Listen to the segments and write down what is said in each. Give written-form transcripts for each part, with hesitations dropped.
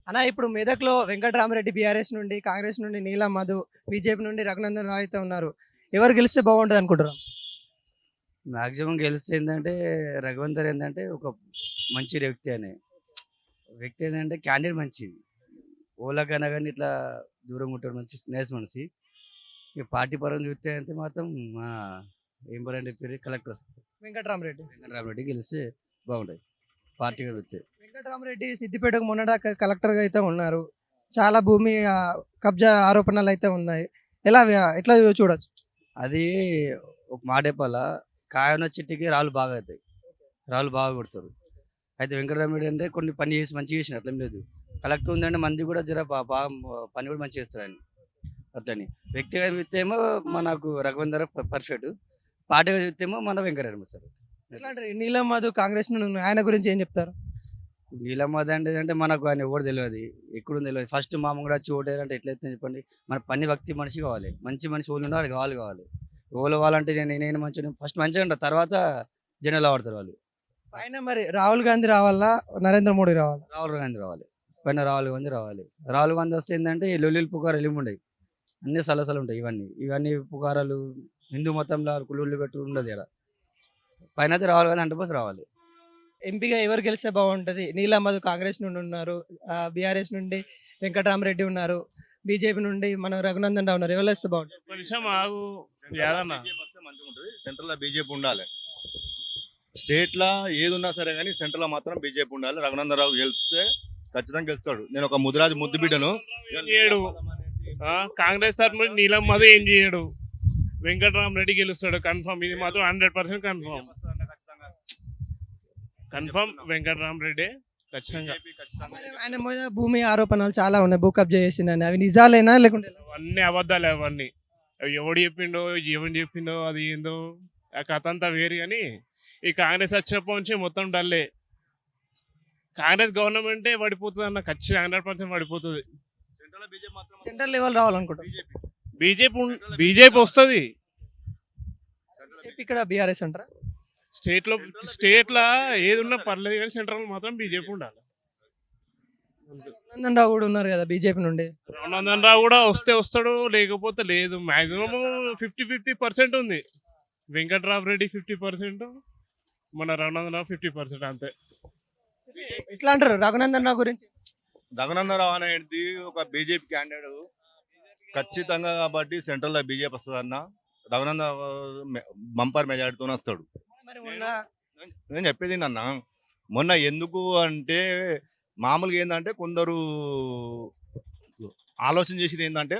అన్న ఇప్పుడు మెదక్‌లో వెంకటరామరెడ్డి బీఆర్ఎస్ నుండి, కాంగ్రెస్ నుండి నీలం మధు, బీజేపీ నుండి రఘునందన్ రావు అయితే ఉన్నారు. ఎవరు గెలిస్తే బాగుంటదనుకుంటున్నారు? మాక్సిమం గెలిస్తే ఏందంటే రఘువంతర్ ఏందంటే ఒక మంచి వ్యక్తి అని. వ్యక్తి ఏందంటే క్యాండిడేట్ మంచిది. ఓలాకైనా గాని ఇట్లా దూరంగా ఉంటాడు. మంచి నైస్ మనిషి. ఇక పార్టీ పరంగా చూస్తే అయితే మాత్రం మా ఏం పేరంటే పేరు కలెక్టర్ వెంకటరామరెడ్డి. వెంకటరామరెడ్డి గెలిస్తే బాగుంటది. పార్టీగా చూస్తే. వెంకటరామరెడ్డి సిద్దిపేటకు మొన్నటిదాకా కలెక్టర్‌గా అయితే ఉన్నారు. చాలా భూమి కబ్జా ఆరోపణలైతే ఉన్నాయి. ఎట్లా చూడొచ్చు? అది ఒక మాట చెప్పాలా కాయన చెట్టుకి రాళ్ళు బాగా అవుతాయి. రాళ్ళు బాగా కొడతారు. అయితే వెంకటరామరెడ్డి అంటే కొన్ని పని చేసి మంచిగా చేసిన అట్లేం లేదు. కలెక్టర్ ఉందంటే మంది కూడా జర బాగా పని కూడా మంచిగా చేస్తారు ఆయన. అట్లని వ్యక్తిగత చూస్తే ఏమో మనకు రఘువందర్ పర్ఫెక్ట్. పార్టీగా చూస్తే ఏమో మన వెంకటరామ సార్. ఎట్లా అంటారు? నీలం మధు కాంగ్రెస్ నుండి ఉన్నారు. ఆయన గురించి ఏం చెప్తారు? నీలమ్మది అంటే మనకు ఆయన ఎవరు తెలియదు. ఎక్కడుంది తెలియదు. ఫస్ట్ మామ కూడా వచ్చి ఓటేయాలంటే ఎట్లయితే చెప్పండి. మన పని భక్తి మనిషి కావాలి. మంచి మనిషి ఓళ్ళు ఉండాలి కావాలి. ఓళ్ళు కావాలంటే నేను మంచిగా ఫస్ట్ మంచిగా ఉంటా. తర్వాత జనాలు ఆడతారు వాళ్ళు. పైన మరి రాహుల్ గాంధీ రావాలా? నరేంద్ర మోడీ రావాలా? రాహుల్ గాంధీ రావాలి. పైన రాహుల్ గాంధీ రావాలి. రాహుల్ గాంధీ వస్తే ఏంటంటే ఈ లొల్లిలు పుకారాలు ఏమి ఉండవు. అన్ని సలసలు ఉంటాయి. ఇవన్నీ పుకారాలు హిందూ మతంలో లొల్లి పెట్టు ఉండదు ఇక్కడ. పైన అయితే రాహుల్ గాంధీ అంటే బస్ రావాలి. ఎంపీగా ఎవరు గెలిస్తే బాగుంటది? నీలం మధు కాంగ్రెస్ నుండి ఉన్నారు. బీఆర్ఎస్ నుండి వెంకటరామరెడ్డి ఉన్నారు. బీజేపీ నుండి మన రఘునందన్ రావు ఉన్నారు. ఎవరు వస్తే బాగుంటుంది? ఒక నిమిషం ఆగు యాదన్న. సెంట్రల్ బీజేపీ ఉండాలి. స్టేట్ లా ఏది ఉన్నా సరే కానీ సెంట్రల్ లో మాత్రం బీజేపీ ఉండాలి. రఘునందరావు గెలిస్తే ఖచ్చితంగా గెలుస్తాడు. నేను ఒక ముదిరాజు ముద్దు బిడ్డను. ఏం చేయడు. కాంగ్రెస్ తరఫు నుండి నీలం మధు ఏం చేయడు. వెంకటరామరెడ్డి గెలుస్తాడు కన్ఫర్మ్. ఇది మాత్రం 100% కన్ఫర్మ్. కన్ఫర్మ్ వెంకటరామరెడ్డి ఖచ్చితంగా. మరి ఆయన మీద భూమి ఆరోపణలు చాలా ఉన్నాయి. భూ కబ్జా చేసిందని అవి నిజాలేనా లేకుంటే ఎలా? అవన్నీ అబద్ధాలే అవన్నీ. అవి ఎవడు చెప్పిండో ఎవరు చెప్పిండో అది ఏందో ఆ కథ అంతా వేరు. కానీ ఈ కాంగ్రెస్ వచ్చినప్పటి నుంచి మొత్తం డల్లే. కాంగ్రెస్ గవర్నమెంటే పడిపోతుంది అన్న ఖచ్చితంగా 100% పడిపోతుంది. Central level రావాలనుకుంటాం. బీజేపీ వస్తుంది. చెప్పి ఇక్కడ బీఆర్ఎస్ అంటారా? స్టేట్లో ఏది ఉన్నా పర్లేదు కానీ సెంట్రల్ మాత్రం బీజేపీ ఉండాలి. రఘునందన్ రావు కూడా ఉన్నారు కదా బీజేపీ నుండి. రఘునందన్ రావు కూడా వస్తే వస్తాడు, లేకపోతే లేదు. మాక్సిమం 50-50% ఉంది. వెంకటరామరెడ్డి 50%, మన రఘునందన్ రావు 50% అంతే. ఎట్లా అంటారు రఘునందన్ రావు గురించి? రఘునందరావు అనేది ఒక బీజేపీ క్యాండిడేట్ ఖచ్చితంగా. కాబట్టి సెంట్రల్ లో బీజేపీ వస్తుంది అన్న. రఘునందరావు బంపర్ మెజారిటీతో వస్తాడు. మరి మొన్న నేను చెప్పేది అన్న, మొన్న ఎందుకు అంటే మామూలుగా ఏంటంటే కొందరు ఆలోచన చేసి ఏంటంటే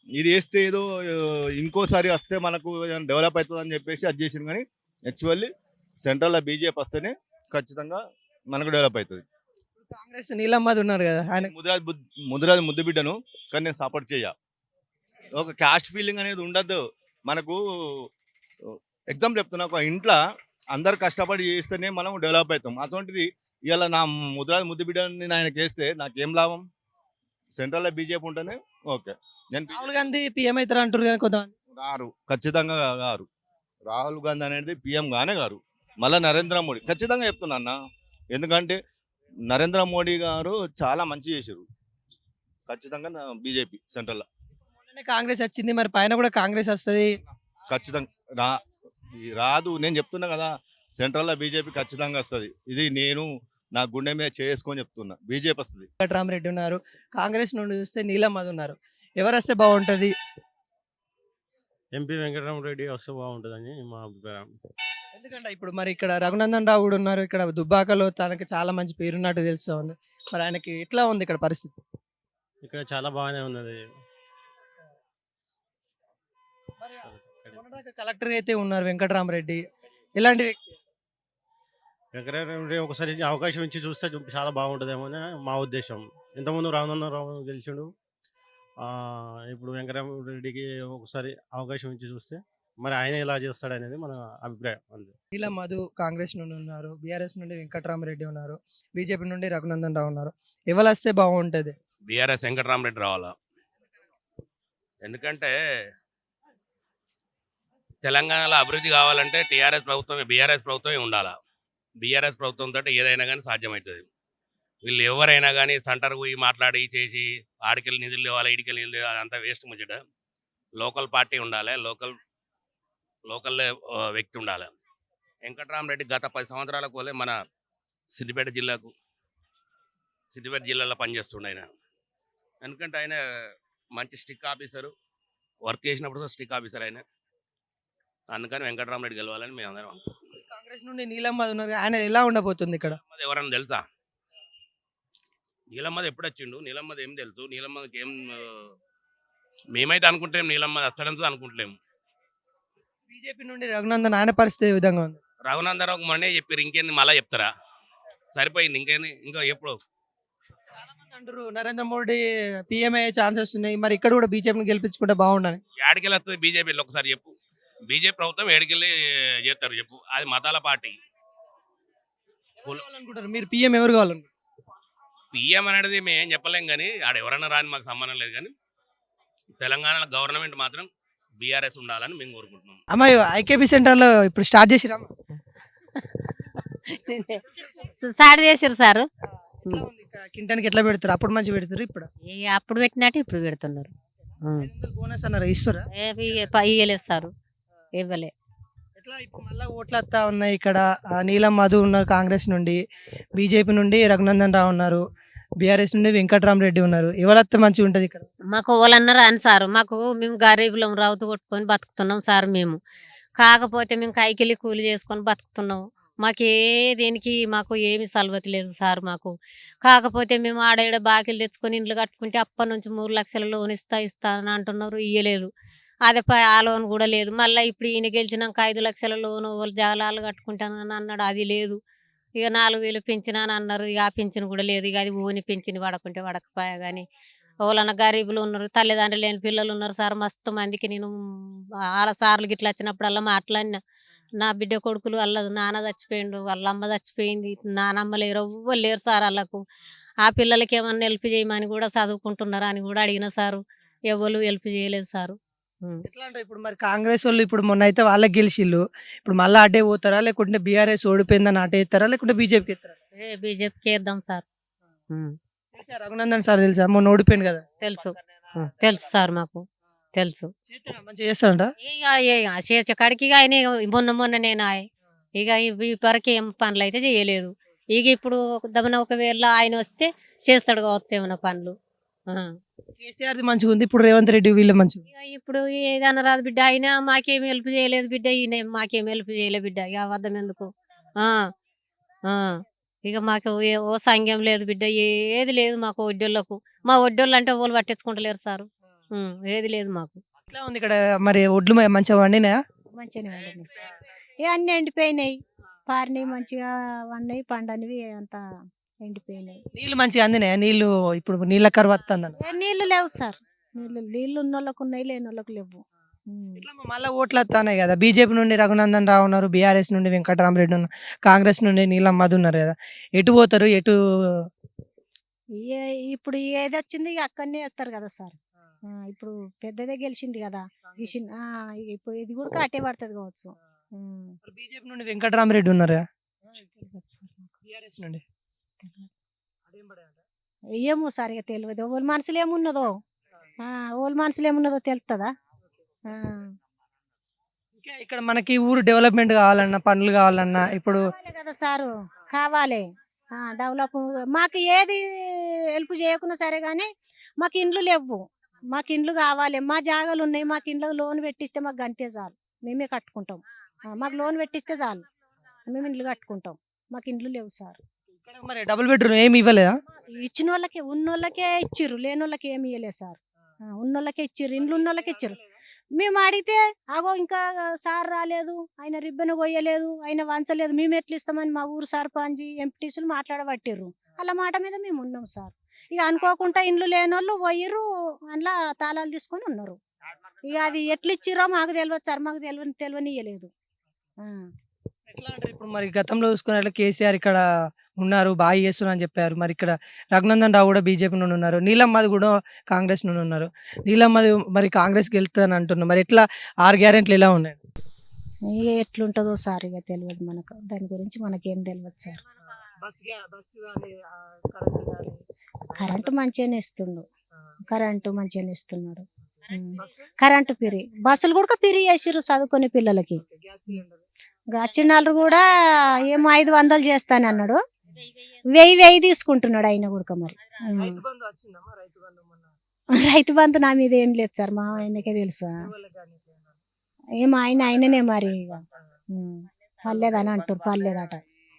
ఇది వేస్తే ఏదో ఇంకోసారి వస్తే మనకు డెవలప్ అవుతుంది అని చెప్పేసి అది చేసింది. కానీ యాక్చువల్లీ సెంట్రల్లో బీజేపీ వస్తేనే ఖచ్చితంగా మనకు డెవలప్ అవుతుంది. కాంగ్రెస్ నీలం మధు ఉన్నారు కదా ఆయన. ముదిరాజు ముద్దు బిడ్డను కానీ నేను సపోర్ట్ చేయ. ఒక క్యాస్ట్ ఫీలింగ్ అనేది ఉండద్దు మనకు. ఎగ్జాంపుల్ చెప్తున్నా, ఒక ఇంట్లో అందరు కష్టపడి చేస్తేనే మనం డెవలప్ అవుతాం. అటువంటిది ఇవాళ నా ముదిరాజు ముద్దు బిడ్డని నేను ఆయనకి వేస్తే నాకేం లాభం? సెంట్రల్లో బీజేపీ ఉంటేనే ఓకే. నేను రాహుల్ గాంధీ పీఎం అవుతారు అంటారు కదా కొంతమంది. గారు ఖచ్చితంగా గారు రాహుల్ గాంధీ అనేది పిఎం గానే గారు. మళ్ళీ నరేంద్ర మోడీ ఖచ్చితంగా చెప్తున్నా అన్న. ఎందుకంటే నరేంద్ర మోడీ గారు చాలా మంచి చేశారు. ఖచ్చితంగా బీజేపీ సెంట్రల్లో మొన్ననే కాంగ్రెస్ వచ్చింది, మరి పైన కూడా కాంగ్రెస్ వస్తుంది. ఖచ్చితంగా రాదు. నేను చెప్తున్నా కదా, సెంట్రల్లో బీజేపీ ఖచ్చితంగా వస్తుంది. ఇది నేను నా గుండె మీద చేసుకొని చెప్తున్నా, బీజేపీ వస్తుంది. వెంకటరామరెడ్డి ఉన్నారు. కాంగ్రెస్ నుండి చూస్తే నీలం మధు ఉన్నారు. ఎవరు వస్తే బాగుంటది? ఎంపీ వెంకటరామరెడ్డి వస్తే బాగుంటుందని మా అభిప్రాయం. ఎందుకంటే ఇప్పుడు మరి ఇక్కడ రఘునందన్ రావు కూడా ఉన్నారు. ఇక్కడ దుబ్బాకలో తనకి చాలా మంచి పేరున్నట్టు తెలుస్తుంది. మరి ఆయనకి ఎట్లా ఉంది ఇక్కడ పరిస్థితి? ఇక్కడ చాలా బాగానే ఉన్నది. మరి మొన్నటిదాకా కలెక్టర్ అయితే ఉన్నారు వెంకటరామరెడ్డి. ఎలాంటి వ్యక్తి? వెంకటరామరెడ్డి ఒకసారి అవకాశం ఇచ్చి చూస్తే చాలా బాగుంటుందేమో అని మా ఉద్దేశం. ఇంతకుముందు రామచంద్రరావు గెలిచిండు. ఇప్పుడు వెంకటరామరెడ్డికి ఒకసారి అవకాశం ఇచ్చి చూస్తే మరి ఆయన ఎలా చేస్తాడు అనేది మన అభిప్రాయం అంతే. నీలం మధు కాంగ్రెస్ నుండి ఉన్నారు. బీఆర్ఎస్ నుండి వెంకటరామరెడ్డి ఉన్నారు. బీజేపీ నుండి రఘునందన్ రావు ఉన్నారు. ఎవరు వస్తే బాగుంటది? బీఆర్ఎస్ వెంకటరామరెడ్డి రావాలా. ఎందుకంటే తెలంగాణలో అభివృద్ధి కావాలంటే బీఆర్ఎస్ ప్రభుత్వమే ఉండాలా. బీఆర్ఎస్ ప్రభుత్వం తోటి ఏదైనా కానీ సాధ్యమవుతుంది. వీళ్ళు ఎవరైనా కానీ సెంటర్ పోయి మాట్లాడి చేసి ఆడికెళ్ళి నిధులు ఇవ్వాలి ఈడికెళ్ళి నిధులు ఇవ్వాలి అంతా వేస్ట్ ముచ్చట. లోకల్ పార్టీ ఉండాలి, లోకల్ వ్యక్తి ఉండాలి. వెంకట్రామరెడ్డి గత 10 సంవత్సరాలకు పోలే మన సిద్దిపేట జిల్లాలో పనిచేస్తుండే ఆయన. ఎందుకంటే ఆయన మంచి స్టిక్ ఆఫీసరు, వర్క్ చేసినప్పుడు స్టిక్ ఆఫీసర్ ఆయన. అందుకని వెంకట్రామరెడ్డి గెలవాలని మేము అందరం అనుకుంటున్నాం. కాంగ్రెస్ నుండి నీలమ్మది ఉన్నారు, ఆయన ఎలా ఉండబోతుంది ఇక్కడ? నీలమ్మది ఎవరన్నా తెలుసా? నీలమ్మది ఎప్పుడు వచ్చిండు? నీలమ్మది ఏం తెలుసు? నీలమ్మదికి ఏం మేమైతే అనుకుంటాం, నీలమ్మది వస్తాడంతో అనుకుంటలేము. బీజేపీ నుండి రఘునందన్, ఆయన పరిస్థితి ఏ విధంగా ఉంది? రఘునందరావు మొన్నే చెప్పారు, ఇంకేంది మళ్ళీ చెప్తారా? సరిపోయింది, ఇంకేంది ఇంకా ఎప్పుడు? చాలా మంది అంటారు నరేంద్ర మోడీ పీఎం అయ్యే ఛాన్సెస్ ఉన్నాయి, మరి ఇక్కడ కూడా బీజేపీని గెలిపించుకుంటే బాగుండని. ఏడికెళ్ళి వస్తుంది బీజేపీలో ఒకసారి చెప్పు. బీజేపీ ప్రభుత్వం ఏడికెళ్ళి చేస్తారు చెప్పు? అది మతాల పార్టీ. ఎవరు కావాలనుకుంటారు మీరు? పీఎం ఎవరు కావాలనుకుంటారు? పిఎం అనేది మేము ఏం చెప్పలేం, కానీ ఆడ ఎవరన్నా రాని మాకు సంబంధం లేదు. కానీ తెలంగాణ గవర్నమెంట్ మాత్రం బీఆర్ఎస్ ఉండాలని మేము కోరుకుంటున్నాం. అమ్మాయి ఐకేపీ సెంటర్లో ఇప్పుడు స్టార్ట్ చేసిరా? సాడు చేసారు సారు. కింటానికి ఎట్లా పెడతారు? అప్పుడు మంచి పెడతారు, ఇప్పుడు అప్పుడు పెట్టినట్టు ఇప్పుడు పెడుతున్నారు. బోనస్ అన్నారు, ఇస్తారా? ఇయ్యలేదు సారు, ఇవ్వలే. ఎట్లా ఇప్పుడు మళ్ళీ ఓట్లు వస్తా ఉన్నాయి ఇక్కడ? నీలం మధు ఉన్నారు కాంగ్రెస్ నుండి, బీజేపీ నుండి రఘునందన్ రావు ఉన్నారు, బీఆర్ఎస్ నుండి వెంకట్రామరెడ్డి ఉన్నారు. ఎవరు వస్తే మంచిగా ఉంటుంది ఇక్కడ? మాకు వాళ్ళన్నారు అని సారు, మేము గరీబులం రావుతూ కొట్టుకొని బతుకుతున్నాం సార్. మేము కాకపోతే మేము కైకిలి కూలి చేసుకొని బతుకుతున్నాం. మాకు దేనికి మాకు ఏమి సలవతి లేదు సార్ మాకు. కాకపోతే మేము ఆడ బాకీలు తెచ్చుకొని ఇండ్లు కట్టుకుంటే అప్పటి నుంచి 3 లక్షల లోన్ ఇస్తా అని అంటున్నారు, ఇయ్యలేదు. అదే ఆ లోన్ కూడా లేదు. మళ్ళీ ఇప్పుడు ఈయన గెలిచినాక 5 లక్షల లోను వాళ్ళు జాగాలు కట్టుకుంటానని అన్నాడు, అది లేదు. ఇక 4,000 పింఛన్ అని అన్నారు, ఇక ఆ పింఛన్ కూడా లేదు. ఇక అది ఓని పింఛన్ పడకుంటే పడకపోయా. కానీ వాళ్ళన్న గరీబులు ఉన్నారు, తల్లిదండ్రులు లేని పిల్లలు ఉన్నారు సార్. మస్తు మందికి నేను వాళ్ళ సార్లు గిట్లా వచ్చినప్పుడల్లా మాట్లాడినా, నా బిడ్డ కొడుకులు వాళ్ళ నాన్న చచ్చిపోయిండు, వాళ్ళ అమ్మ చచ్చిపోయింది, నానమ్మ లేరు, ఎవ్వరు లేరు సార్ వాళ్ళకు. ఆ పిల్లలకి ఏమన్నా హెల్ప్ చేయమని కూడా చదువుకుంటున్నారా అని కూడా అడిగిన సారు, ఎవరు హెల్ప్ చేయలేదు సారు. ఎట్లా అంటే ఇప్పుడు మరి కాంగ్రెస్ వాళ్ళు ఇప్పుడు మొన్న అయితే వాళ్ళకి గెలిచిళ్ళు, ఇప్పుడు మళ్ళీ అడ్డే పోతారా? లేకుంటే బీఆర్ఎస్ ఓడిపోయిందని అటే ఇస్తారా? లేకుంటే బీజేపీకి ఇస్తారా? బీజేపీకి వేద్దాం సార్. తెలుసా రఘునందన్ సార్? తెలుసా? మొన్న ఓడిపోయింది కదా. తెలుసు తెలుసు సార్, మాకు తెలుసు. మంచిగా చేస్తారంట. ఇక చేసే కాడికి ఇక ఆయన మొన్న నేను ఇక వరకు ఏం పనులు అయితే చేయలేదు. ఇక ఇప్పుడు దమన ఒకవేళ ఆయన వస్తే చేస్తాడు కావచ్చు ఏమైనా పనులు. కేసీఆర్ మంచిగా ఉంది, ఇప్పుడు రేవంత్ రెడ్డి వీళ్ళు మంచిగా. ఇక ఇప్పుడు ఏదన్నా రాదు బిడ్డ, ఆయన మాకేం హెల్ప్ చేయలేదు బిడ్డ, ఈయన మాకేం హెల్ప్ చేయలేదు బిడ్డ. ఇక అబద్ధం ఎందుకు? ఇక మాకు ఓ సంఘం లేదు బిడ్డ, ఏది లేదు మాకు. వడ్డోళ్ళకు మా వడ్డోళ్ళు అంటే వాళ్ళు పట్టించుకుంటలేరు సారు, ఏది లేదు మాకు. ఎట్లా ఉంది ఇక్కడ మరి? ఒడ్లు మంచిగా వండినా? మంచిగా వండినాయి సార్. అన్నీ ఎండిపోయినాయి, పారినాయి, మంచిగా వండినాయి, పండనివి అంతా ఎండిపోయినాయి. నీళ్ళు మంచిగా అందినాయా? నీళ్ళు ఇప్పుడు నీళ్ళ కరువు వస్తుందన్న. నీళ్లు లేవు సార్, నీళ్లు ఉన్న వాళ్ళకు ఉన్నాయి, లేని వాళ్ళకు లేవు. మళ్ళీ ఓట్లు వస్తున్నాయి కదా. బీజేపీ నుండి రఘునందన్ రావు ఉన్నారు, బీఆర్ఎస్ నుండి వెంకటరామరెడ్డి ఉన్నారు, కాంగ్రెస్ నుండి నీలం మధు ఉన్నారు కదా. ఎటు పోతారు? ఎటు ఇప్పుడు ఏది వచ్చింది ఇక అక్కడనే వేస్తారు కదా సార్. ఇప్పుడు పెద్దదే గెలిచింది కదా, ఇప్పుడు ఇది కూడా అట్టే పడుతుంది కావచ్చు. బీజేపీ నుండి వెంకటరామరెడ్డి ఉన్నారు కదా, బీఆర్ఎస్ నుండి ఏమో సార్ ఇక తెలియదు. వాళ్ళ మనసులో ఏమున్నదో, వాళ్ళ మనసులో ఏమున్నదో తెలుస్తుందా? ఇక్కడ మనకి ఊరు డెవలప్మెంట్ కావాలన్నా, పనులు కావాలన్నా ఇప్పుడు కదా సారు, కావాలి డెవలప్. మాకు ఏది హెల్ప్ చేయకున్నా సరే కానీ మాకు ఇండ్లు లేవు, మాకు ఇండ్లు కావాలి. మా జాగాలు ఉన్నాయి, మాకు ఇండ్లు లోన్ పెట్టిస్తే మాకు అంతే చాలు, మేమే కట్టుకుంటాం. మాకు లోన్ పెట్టిస్తే చాలు, మేము ఇండ్లు కట్టుకుంటాం. మాకు ఇండ్లు లేవు సార్. మరి డబుల్ బెడ్రూమ్ ఏమి ఇవ్వలేదా? ఇచ్చిన వాళ్ళకే, ఉన్నోళ్ళకే ఇచ్చిర్రు, లేని వాళ్ళకి ఏమి ఇవ్వలేదు సార్. ఉన్నోళ్ళకే ఇచ్చిర్రు, ఇండ్లు ఉన్న వాళ్ళకే ఇచ్చిర్రు. మేము అడిగితే అగో ఇంకా సార్ రాలేదు, ఆయన రిబ్బన్ కొయ్యలేదు, ఆయన వంచలేదు, మేము ఎట్లా ఇస్తామని మా ఊరు సర్పంచ్ ఎంపీటీసీలు మాట్లాడబట్టిర్రు. అలా మాట మీద మేము ఉన్నాం సార్. ఇక అనుకోకుండా ఇండ్లు లేని వాళ్ళు పోయిర్రు, అందులో తాళాలు తీసుకొని ఉన్నారు. ఇక అది ఎట్లా ఇచ్చిర్రో మాకు తెలియదు సార్, మాకు తెలియనియలేదు. ఎట్లా అంటే ఇప్పుడు మరి గతంలో చూసుకున్నట్లు కేసీఆర్ ఇక్కడ ఉన్నారు, బాగా చేస్తున్నారు అని చెప్పారు. మరి ఇక్కడ రఘునందన్ రావు కూడా బీజేపీ నుండి ఉన్నారు, నీలమ్మది కూడా కాంగ్రెస్ నుండి ఉన్నారు. నీలమ్మది మరి కాంగ్రెస్కి వెళ్తుందని అంటున్నారు. మరి ఎట్లా 6 గ్యారెంట్లు ఎలా ఉన్నాయి? ఎట్లుంటుందో సార్ ఇక తెలియదు మనకు, దాని గురించి మనకేం తెలియదు సార్. కరెంటు మంచిగానే ఇస్తుండు, కరెంటు మంచిగానే ఇస్తున్నాడు. కరెంటు పిరి బస్సులు కూడా పిరి చేసిర్రు చదువుకునే పిల్లలకి. చిన్నాళ్ళు కూడా ఏమో 500 చేస్తాను అన్నాడు, 1000 తీసుకుంటున్నాడు ఆయన కూడా. మరి రైతు బంధు నా మీద ఏం లేదు సార్, మా ఆయనకే తెలుసు. ఏమో ఆయననే మరి పర్లేదని అంటారు, పర్లేదట.